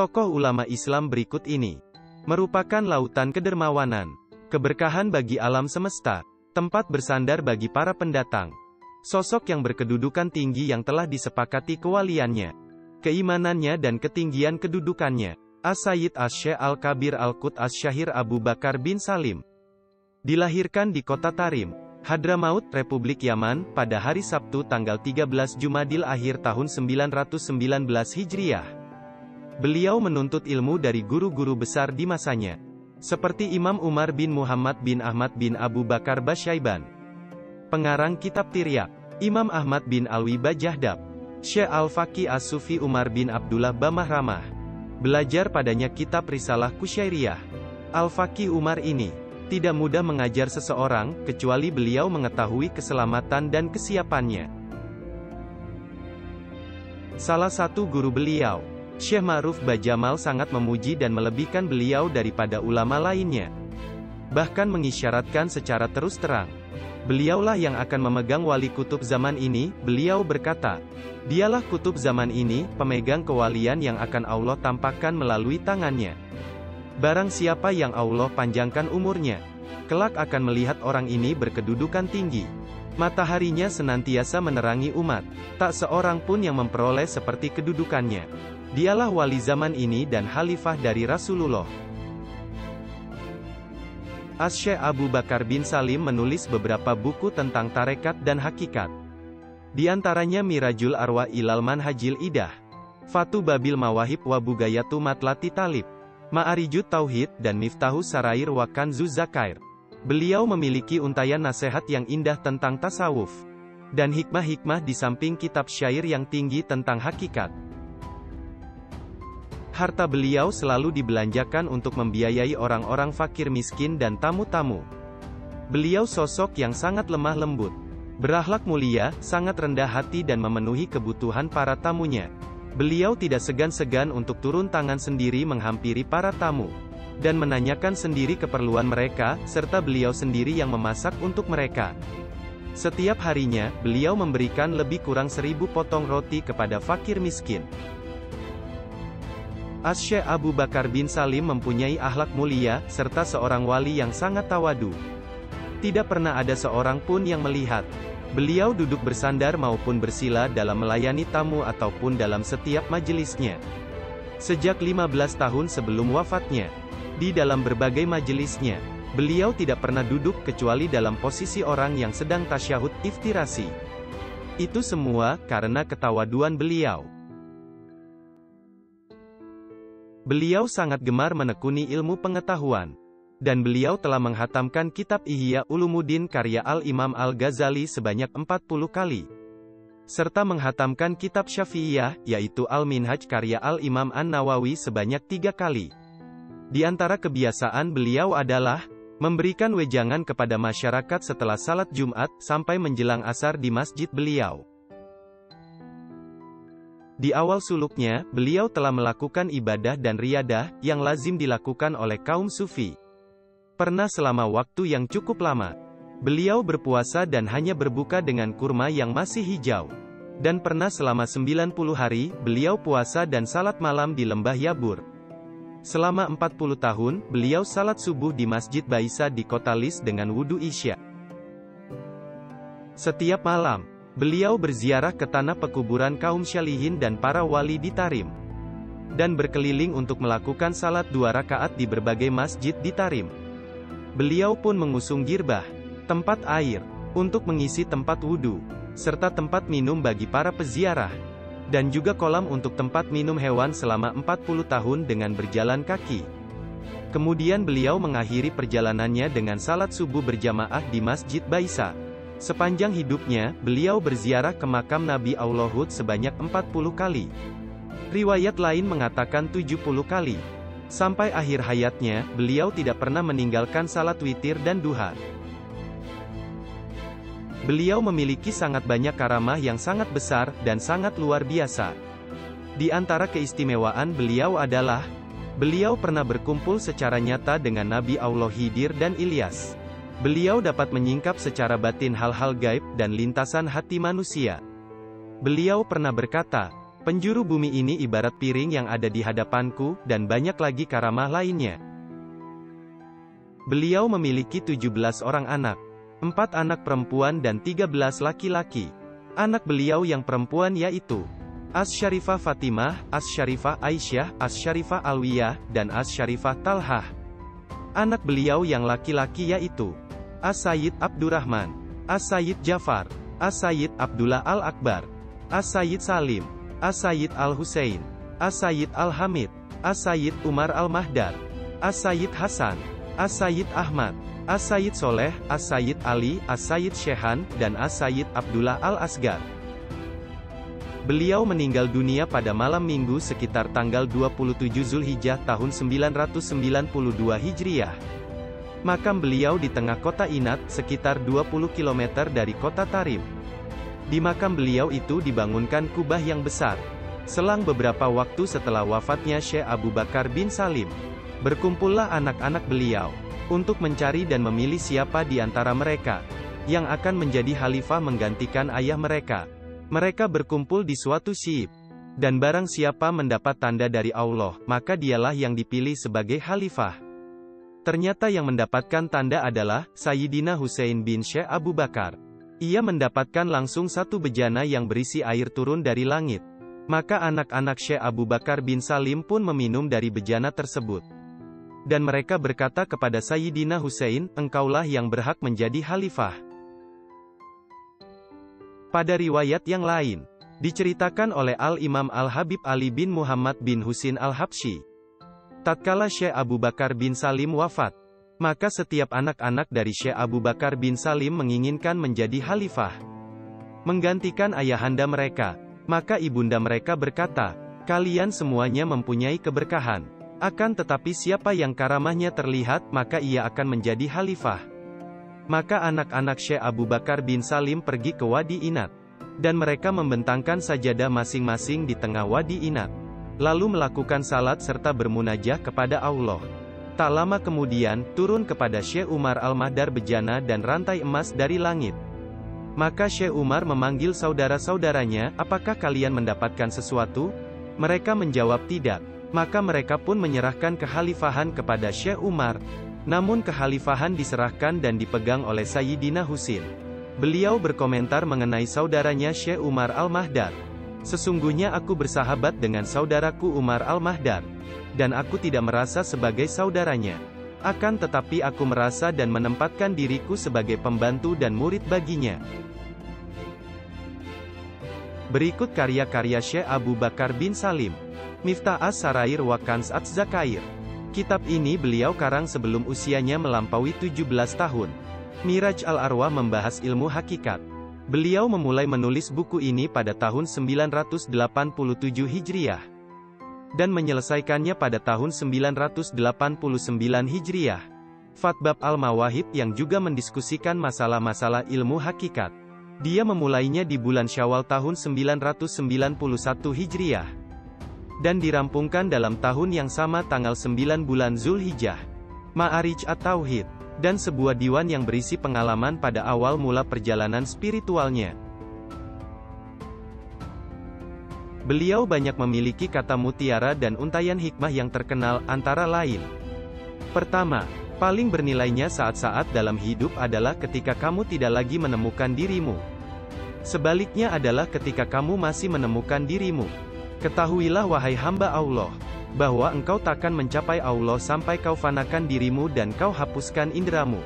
tokoh ulama Islam berikut ini merupakan lautan kedermawanan, keberkahan bagi alam semesta, tempat bersandar bagi para pendatang. Sosok yang berkedudukan tinggi yang telah disepakati kewaliannya, keimanannya dan ketinggian kedudukannya. As-Sayyid Asy-Syaikh Al-Kabir Al-Qut Asy-Syahir Abu Bakar bin Salim. Dilahirkan di kota Tarim, Hadramaut, Republik Yaman, pada hari Sabtu tanggal 13 Jumadil Akhir tahun 919 Hijriah. Beliau menuntut ilmu dari guru-guru besar di masanya, seperti Imam Umar bin Muhammad bin Ahmad bin Abu Bakar Basyaiban, pengarang kitab Tiryak, Imam Ahmad bin Alwi Bajahdab, Syekh Al-Faqih As-Sufi Umar bin Abdullah Bamahramah. Belajar padanya kitab Risalah Kusyairiyah. Al-Faqih Umar ini tidak mudah mengajar seseorang, kecuali beliau mengetahui keselamatan dan kesiapannya. Salah satu guru beliau, Syekh Ma'ruf Bajamal, sangat memuji dan melebihkan beliau daripada ulama lainnya. Bahkan mengisyaratkan secara terus terang, beliaulah yang akan memegang wali kutub zaman ini. Beliau berkata, dialah kutub zaman ini, pemegang kewalian yang akan Allah tampakkan melalui tangannya. Barang siapa yang Allah panjangkan umurnya, kelak akan melihat orang ini berkedudukan tinggi. Mataharinya senantiasa menerangi umat, tak seorang pun yang memperoleh seperti kedudukannya. Dialah wali zaman ini dan khalifah dari Rasulullah. Asy-Syaikh Abu Bakar bin Salim menulis beberapa buku tentang tarekat dan hakikat. Di antaranya Mirajul Arwah ilal Manhajil Idah, Fatu Babil Mawahib wa Bugayatu Matlati Talib, Ma'arijut Tauhid dan Miftahus Sarair wa Kanzuz Zakair. Beliau memiliki untayan nasihat yang indah tentang tasawuf dan hikmah-hikmah di samping kitab syair yang tinggi tentang hakikat. Harta beliau selalu dibelanjakan untuk membiayai orang-orang fakir miskin dan tamu-tamu. Beliau sosok yang sangat lemah lembut, berakhlak mulia, sangat rendah hati dan memenuhi kebutuhan para tamunya. Beliau tidak segan-segan untuk turun tangan sendiri menghampiri para tamu, dan menanyakan sendiri keperluan mereka, serta beliau sendiri yang memasak untuk mereka. Setiap harinya, beliau memberikan lebih kurang 1000 potong roti kepada fakir miskin. Asy-Syaikh Abu Bakar bin Salim mempunyai akhlak mulia, serta seorang wali yang sangat tawadu. Tidak pernah ada seorang pun yang melihat beliau duduk bersandar maupun bersila dalam melayani tamu ataupun dalam setiap majelisnya. Sejak 15 tahun sebelum wafatnya, di dalam berbagai majelisnya, beliau tidak pernah duduk kecuali dalam posisi orang yang sedang tasyahud iftirasi. Itu semua karena ketawaduan beliau. Beliau sangat gemar menekuni ilmu pengetahuan, dan beliau telah menghatamkan kitab Ihya Ulumuddin karya Al-Imam Al-Ghazali sebanyak 40 kali, serta menghatamkan kitab Syafi'iyah, yaitu Al-Minhaj karya Al-Imam An-Nawawi sebanyak 3 kali. Di antara kebiasaan beliau adalah memberikan wejangan kepada masyarakat setelah salat Jumat, sampai menjelang asar di masjid beliau. Di awal suluknya, beliau telah melakukan ibadah dan riyadah, yang lazim dilakukan oleh kaum sufi. Pernah selama waktu yang cukup lama, beliau berpuasa dan hanya berbuka dengan kurma yang masih hijau. Dan pernah selama 90 hari, beliau puasa dan salat malam di lembah Yabur. Selama 40 tahun, beliau salat subuh di Masjid Baisa di kota Lis dengan wudu Isya. Setiap malam, beliau berziarah ke tanah pekuburan kaum syalihin dan para wali di Tarim, dan berkeliling untuk melakukan salat 2 rakaat di berbagai masjid di Tarim. Beliau pun mengusung girbah, tempat air, untuk mengisi tempat wudu, serta tempat minum bagi para peziarah, dan juga kolam untuk tempat minum hewan selama 40 tahun dengan berjalan kaki. Kemudian beliau mengakhiri perjalanannya dengan salat subuh berjamaah di Masjid Baisa. Sepanjang hidupnya, beliau berziarah ke makam Nabi Allah Hud sebanyak 40 kali. Riwayat lain mengatakan 70 kali. Sampai akhir hayatnya, beliau tidak pernah meninggalkan salat witir dan duha. Beliau memiliki sangat banyak karamah yang sangat besar, dan sangat luar biasa. Di antara keistimewaan beliau adalah, beliau pernah berkumpul secara nyata dengan Nabi Allah Khidir dan Ilyas. Beliau dapat menyingkap secara batin hal-hal gaib dan lintasan hati manusia. Beliau pernah berkata, Penjuru bumi ini ibarat piring yang ada di hadapanku, dan banyak lagi karamah lainnya. Beliau memiliki 17 orang anak. 4 anak perempuan dan 13 laki-laki. Anak beliau yang perempuan yaitu As-Syarifah Fatimah, As-Syarifah Aisyah, As-Syarifah Alwiyah, dan As-Syarifah Talhah. Anak beliau yang laki-laki yaitu As-Sayyid Abdurrahman, As-Sayyid Jafar, As-Sayyid Abdullah Al-Akbar, As-Sayyid Salim, As-Sayyid Al-Husain, As-Sayyid Al-Hamid, As-Sayyid Umar Al-Mahdar, As-Sayyid Hasan, As-Sayyid Ahmad, As-Sayyid Soleh, As-Sayyid Ali, As-Sayyid Shehan, dan As-Sayyid Abdullah Al-Asgar. Beliau meninggal dunia pada malam Minggu sekitar tanggal 27 Zulhijjah tahun 992 Hijriah. Makam beliau di tengah kota Inat, sekitar 20 km dari kota Tarim. Di makam beliau itu dibangunkan kubah yang besar. Selang beberapa waktu setelah wafatnya Syekh Abu Bakar bin Salim, berkumpullah anak-anak beliau untuk mencari dan memilih siapa di antara mereka yang akan menjadi khalifah menggantikan ayah mereka. Mereka berkumpul di suatu syi'ib, dan barang siapa mendapat tanda dari Allah, maka dialah yang dipilih sebagai khalifah. Ternyata yang mendapatkan tanda adalah Sayyidina Husain bin Syekh Abu Bakar. Ia mendapatkan langsung satu bejana yang berisi air turun dari langit. Maka anak-anak Syekh Abu Bakar bin Salim pun meminum dari bejana tersebut. Dan mereka berkata kepada Sayyidina Husain, engkaulah yang berhak menjadi khalifah. Pada riwayat yang lain, diceritakan oleh Al-Imam Al-Habib Ali bin Muhammad bin Husin Al-Habsyi, tatkala Syekh Abu Bakar bin Salim wafat, maka setiap anak-anak dari Syekh Abu Bakar bin Salim menginginkan menjadi khalifah, menggantikan ayahanda mereka. Maka ibunda mereka berkata, kalian semuanya mempunyai keberkahan. Akan tetapi siapa yang karamahnya terlihat, maka ia akan menjadi khalifah. Maka anak-anak Syekh Abu Bakar bin Salim pergi ke Wadi Inat, dan mereka membentangkan sajadah masing-masing di tengah Wadi Inat, lalu melakukan salat serta bermunajah kepada Allah. Tak lama kemudian, turun kepada Syekh Umar Al-Mahdar bejana dan rantai emas dari langit. Maka Syekh Umar memanggil saudara-saudaranya, apakah kalian mendapatkan sesuatu? Mereka menjawab tidak. Maka mereka pun menyerahkan kekhalifahan kepada Syekh Umar. Namun kekhalifahan diserahkan dan dipegang oleh Sayyidina Husin. Beliau berkomentar mengenai saudaranya Syekh Umar Al-Mahdar. Sesungguhnya aku bersahabat dengan saudaraku Umar Al-Mahdar, dan aku tidak merasa sebagai saudaranya. Akan tetapi aku merasa dan menempatkan diriku sebagai pembantu dan murid baginya. Berikut karya-karya Syekh Abu Bakar bin Salim. Miftah As-Sarair wa Kanz Az-Zakair. Kitab ini beliau karang sebelum usianya melampaui 17 tahun. Miraj Al-Arwah membahas ilmu hakikat. Beliau memulai menulis buku ini pada tahun 987 Hijriah. Dan menyelesaikannya pada tahun 989 Hijriah. Fatbab Al-Mawahib yang juga mendiskusikan masalah-masalah ilmu hakikat. Dia memulainya di bulan Syawal tahun 991 Hijriah. Dan dirampungkan dalam tahun yang sama tanggal 9 bulan Zulhijjah. Ma'arij At-Tauhid. Dan sebuah diwan yang berisi pengalaman pada awal mula perjalanan spiritualnya. Beliau banyak memiliki kata mutiara dan untayan hikmah yang terkenal, antara lain. Pertama, paling bernilainya saat-saat dalam hidup adalah ketika kamu tidak lagi menemukan dirimu. Sebaliknya adalah ketika kamu masih menemukan dirimu. Ketahuilah wahai hamba Allah, bahwa engkau takkan mencapai Allah sampai kau fanakan dirimu dan kau hapuskan inderamu.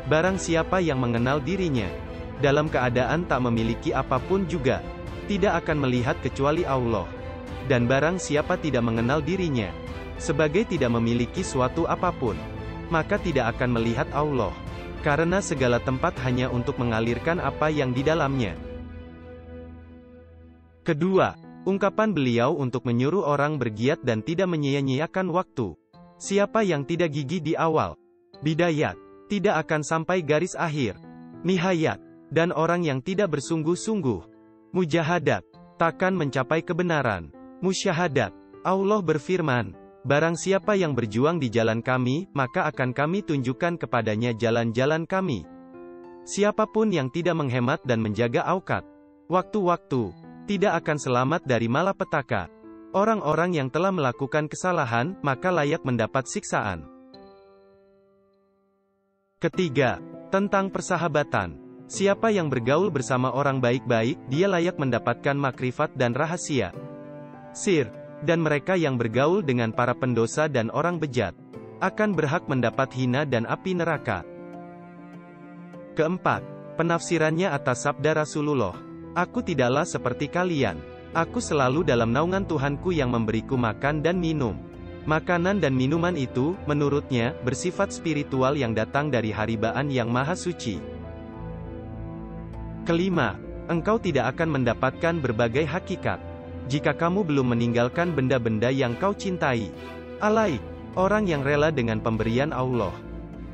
Barang siapa yang mengenal dirinya, dalam keadaan tak memiliki apapun juga, tidak akan melihat kecuali Allah. Dan barang siapa tidak mengenal dirinya, sebagai tidak memiliki suatu apapun, maka tidak akan melihat Allah. Karena segala tempat hanya untuk mengalirkan apa yang di dalamnya. Kedua, ungkapan beliau untuk menyuruh orang bergiat dan tidak menyia-nyiakan waktu. Siapa yang tidak gigih di awal, bidayat, tidak akan sampai garis akhir, nihayat, dan orang yang tidak bersungguh-sungguh, mujahadat, takkan mencapai kebenaran. Musyahadat, Allah berfirman, barang siapa yang berjuang di jalan kami, maka akan kami tunjukkan kepadanya jalan-jalan kami. Siapapun yang tidak menghemat dan menjaga auqat, waktu-waktu, tidak akan selamat dari malapetaka. Orang-orang yang telah melakukan kesalahan, maka layak mendapat siksaan. Ketiga, tentang persahabatan. Siapa yang bergaul bersama orang baik-baik, dia layak mendapatkan makrifat dan rahasia sir. Dan mereka yang bergaul dengan para pendosa dan orang bejat, akan berhak mendapat hina dan api neraka. Keempat, penafsirannya atas sabda Rasulullah. Aku tidaklah seperti kalian. Aku selalu dalam naungan Tuhanku yang memberiku makan dan minum. Makanan dan minuman itu, menurutnya, bersifat spiritual yang datang dari haribaan yang maha suci. Kelima, engkau tidak akan mendapatkan berbagai hakikat jika kamu belum meninggalkan benda-benda yang kau cintai. Alaik, orang yang rela dengan pemberian Allah,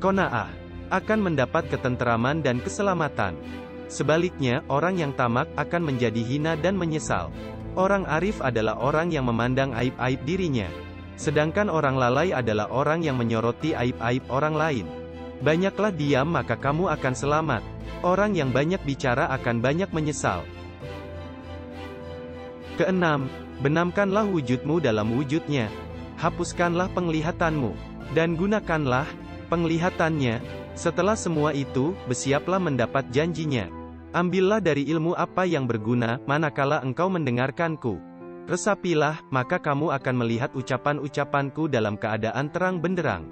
qanaah, akan mendapat ketenteraman dan keselamatan. Sebaliknya, orang yang tamak akan menjadi hina dan menyesal. Orang arif adalah orang yang memandang aib-aib dirinya. Sedangkan orang lalai adalah orang yang menyoroti aib-aib orang lain. Banyaklah diam maka kamu akan selamat. Orang yang banyak bicara akan banyak menyesal. Keenam, benamkanlah wujudmu dalam wujudnya. Hapuskanlah penglihatanmu, dan gunakanlah penglihatannya. Setelah semua itu, bersiaplah mendapat janjinya. Ambillah dari ilmu apa yang berguna, manakala engkau mendengarkanku. Resapilah, maka kamu akan melihat ucapan-ucapanku dalam keadaan terang benderang.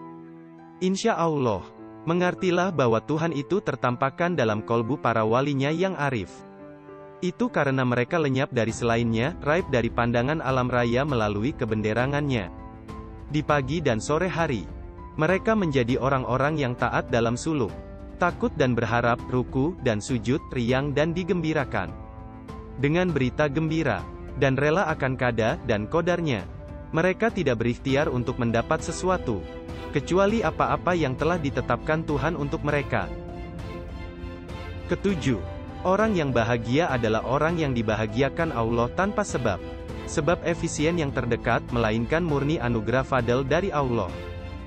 Insya Allah, mengertilah bahwa Tuhan itu tertampakkan dalam kolbu para walinya yang arif. Itu karena mereka lenyap dari selainnya, raib dari pandangan alam raya melalui kebenderangannya. Di pagi dan sore hari, mereka menjadi orang-orang yang taat dalam suluk, takut dan berharap, ruku dan sujud, riang dan digembirakan dengan berita gembira, dan rela akan kada dan kodarnya. Mereka tidak berikhtiar untuk mendapat sesuatu, kecuali apa-apa yang telah ditetapkan Tuhan untuk mereka. Ketujuh, orang yang bahagia adalah orang yang dibahagiakan Allah tanpa sebab efisien yang terdekat, melainkan murni anugerah fadl dari Allah.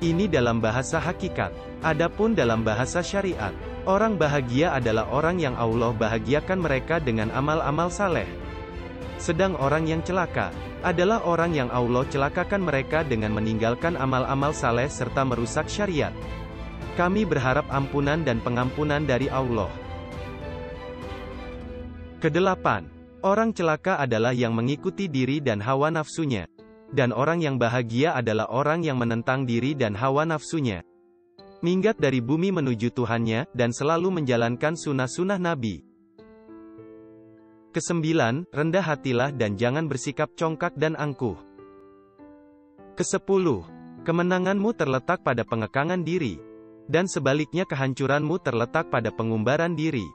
Ini dalam bahasa hakikat. Adapun dalam bahasa syariat, orang bahagia adalah orang yang Allah bahagiakan mereka dengan amal-amal saleh. Sedang orang yang celaka adalah orang yang Allah celakakan mereka dengan meninggalkan amal-amal saleh serta merusak syariat. Kami berharap ampunan dan pengampunan dari Allah. Kedelapan, orang celaka adalah yang mengikuti diri dan hawa nafsunya. Dan orang yang bahagia adalah orang yang menentang diri dan hawa nafsunya. Minggat dari bumi menuju Tuhannya, dan selalu menjalankan sunnah-sunnah Nabi. Kesembilan, rendah hatilah dan jangan bersikap congkak dan angkuh. Kesepuluh, kemenanganmu terletak pada pengekangan diri. Dan sebaliknya kehancuranmu terletak pada pengumbaran diri.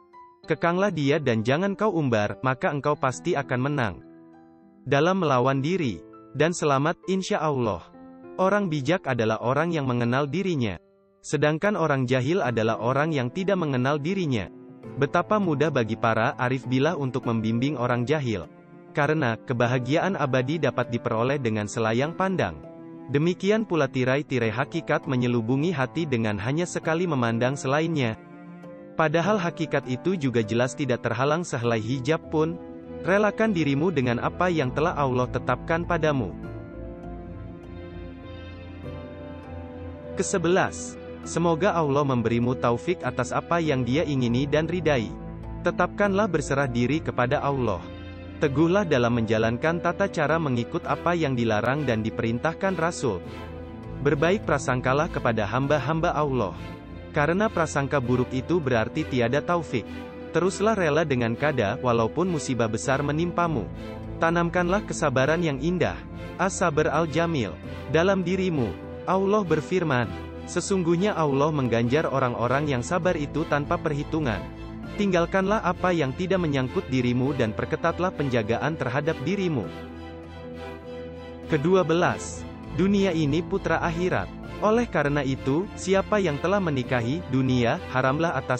Kekanglah dia dan jangan kau umbar, maka engkau pasti akan menang dalam melawan diri. Dan selamat, insya Allah. Orang bijak adalah orang yang mengenal dirinya. Sedangkan orang jahil adalah orang yang tidak mengenal dirinya. Betapa mudah bagi para arif billah untuk membimbing orang jahil. Karena, kebahagiaan abadi dapat diperoleh dengan selayang pandang. Demikian pula tirai-tirai hakikat menyelubungi hati dengan hanya sekali memandang selainnya. Padahal hakikat itu juga jelas tidak terhalang sehelai hijab pun. Relakan dirimu dengan apa yang telah Allah tetapkan padamu. Kesebelas, semoga Allah memberimu taufik atas apa yang Dia ingini dan ridai. Tetapkanlah berserah diri kepada Allah. Teguhlah dalam menjalankan tata cara mengikut apa yang dilarang dan diperintahkan Rasul. Berbaik prasangkalah kepada hamba-hamba Allah. Karena prasangka buruk itu berarti tiada taufik. Teruslah rela dengan kada, walaupun musibah besar menimpamu. Tanamkanlah kesabaran yang indah, as-sabr al-jamil, dalam dirimu. Allah berfirman, sesungguhnya Allah mengganjar orang-orang yang sabar itu tanpa perhitungan. Tinggalkanlah apa yang tidak menyangkut dirimu dan perketatlah penjagaan terhadap dirimu. Kedua belas, dunia ini putra akhirat. Oleh karena itu, siapa yang telah menikahi dunia, haramlah atas